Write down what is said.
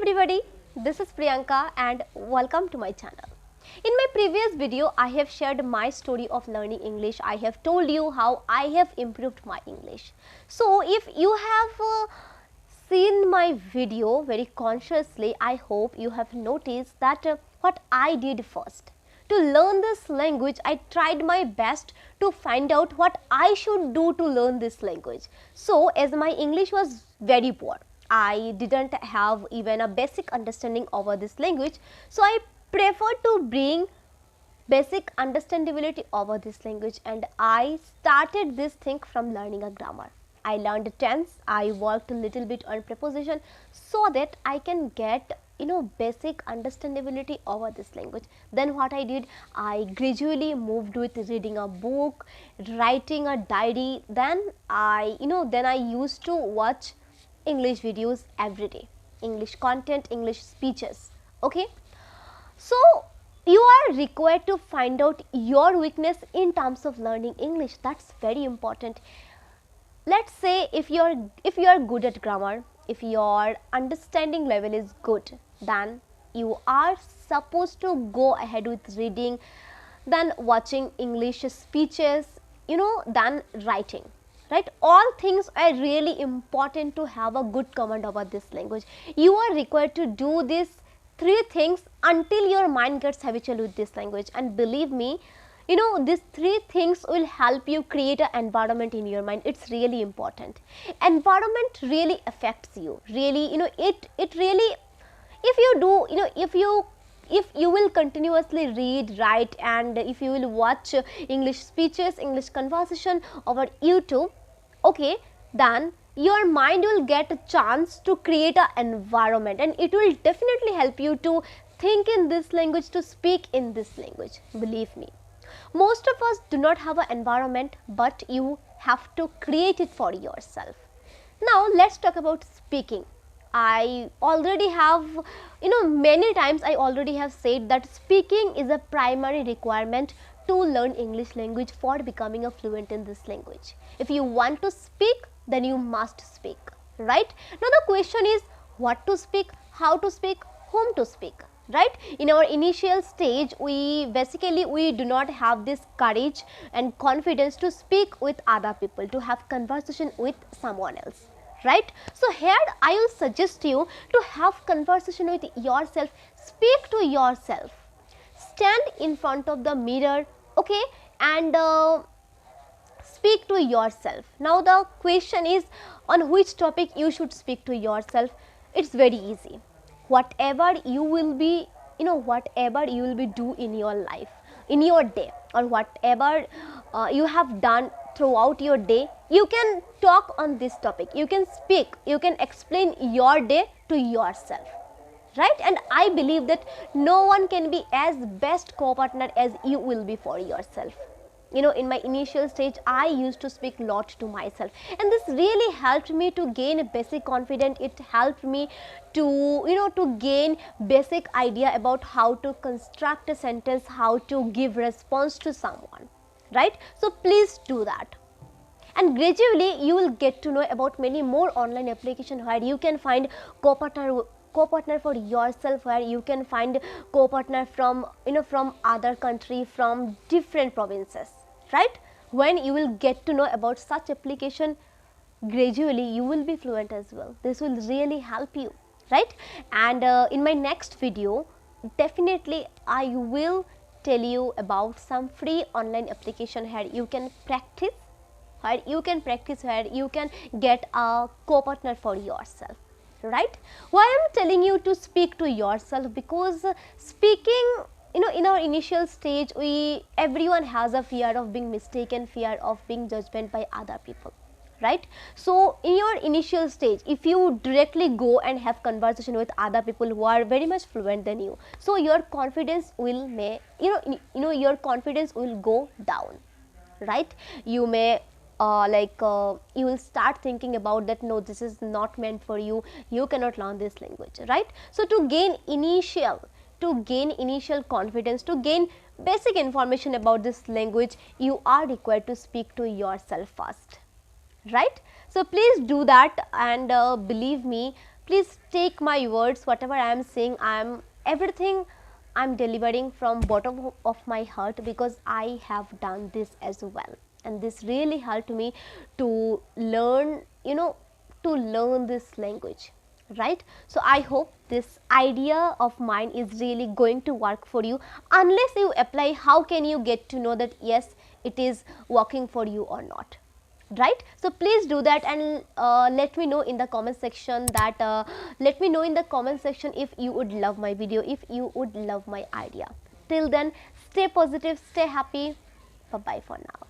everybody, this is Priyanka and welcome to my channel. In my previous video, I have shared my story of learning English. I have told you how I have improved my English. So, if you have seen my video very consciously, I hope you have noticed that what I did first. To learn this language, I tried my best to find out what I should do to learn this language. So, as my English was very poor, I didn't have even a basic understanding over this language. So, I preferred to bring basic understandability over this language, and I started this thing from learning a grammar. I learned tense, I worked a little bit on preposition so that I can get basic understandability over this language. Then what I did, I gradually moved with reading a book, writing a diary. Then I used to watch English videos every day, English content, English speeches. Okay, so you are required to find out your weakness in terms of learning English. That's very important. Let's say if you are good at grammar, if your understanding level is good, then you are supposed to go ahead with reading, then watching English speeches, then writing. Right, all things are really important to have a good command over this language. You are required to do these three things until your mind gets habitual with this language, and believe me, these three things will help you create an environment in your mind. It's really important. Environment really affects you. Really, it really, if you do, if you will continuously read, write, and if you will watch English speeches, English conversation over YouTube, okay, then your mind will get a chance to create an environment, and it will definitely help you to think in this language, to speak in this language. Believe me, most of us do not have an environment, but you have to create it for yourself. Now let's talk about speaking. I already have, many times I already have said that speaking is a primary requirement to learn English language for becoming a fluent in this language. If you want to speak, then you must speak, right? Now the question is what to speak, how to speak, whom to speak, right? In our initial stage, we do not have this courage and confidence to speak with other people, to have conversation with someone else, right? So here I will suggest you to have conversation with yourself. Speak to yourself, stand in front of the mirror, okay, and speak to yourself. Now the question is on which topic you should speak to yourself. It's very easy. Whatever you will be do in your life, in your day, or whatever you have done throughout your day, you can talk on this topic, you can speak, you can explain your day to yourself, right? And I believe that no one can be as best co-partner as you will be for yourself. In my initial stage, I used to speak a lot to myself, and this really helped me to gain a basic confidence. It helped me to to gain basic idea about how to construct a sentence, how to give response to someone, right? So please do that, and gradually you will get to know about many more online applications where you can find co-partner for yourself, where you can find co-partner from from other country, from different provinces, right? When you will get to know about such application, gradually you will be fluent as well. This will really help you, right? And in my next video, definitely I will tell you about some free online application where you can practice, where you can get a co-partner for yourself, right? Why I am telling you to speak to yourself? Because speaking, in our initial stage, everyone has a fear of being mistaken, fear of being judged by other people, right? So in your initial stage, if you directly go and have conversation with other people who are very much fluent than you, so your confidence will your confidence will go down, right? You may you will start thinking about that, no, this is not meant for you, you cannot learn this language, right? So to gain initial confidence, to gain basic information about this language, you are required to speak to yourself first, right? So please do that, and believe me, please take my words, whatever I am saying, everything I'm delivering from bottom of my heart, because I have done this as well, and this really helped me to learn, to learn this language, right? So I hope this idea of mine is really going to work for you. Unless you apply, how can you get to know that yes, it is working for you or not, right? So please do that, and let me know in the comment section that let me know in the comment section if you would love my video, if you would love my idea. Till then, stay positive, stay happy. Bye bye for now.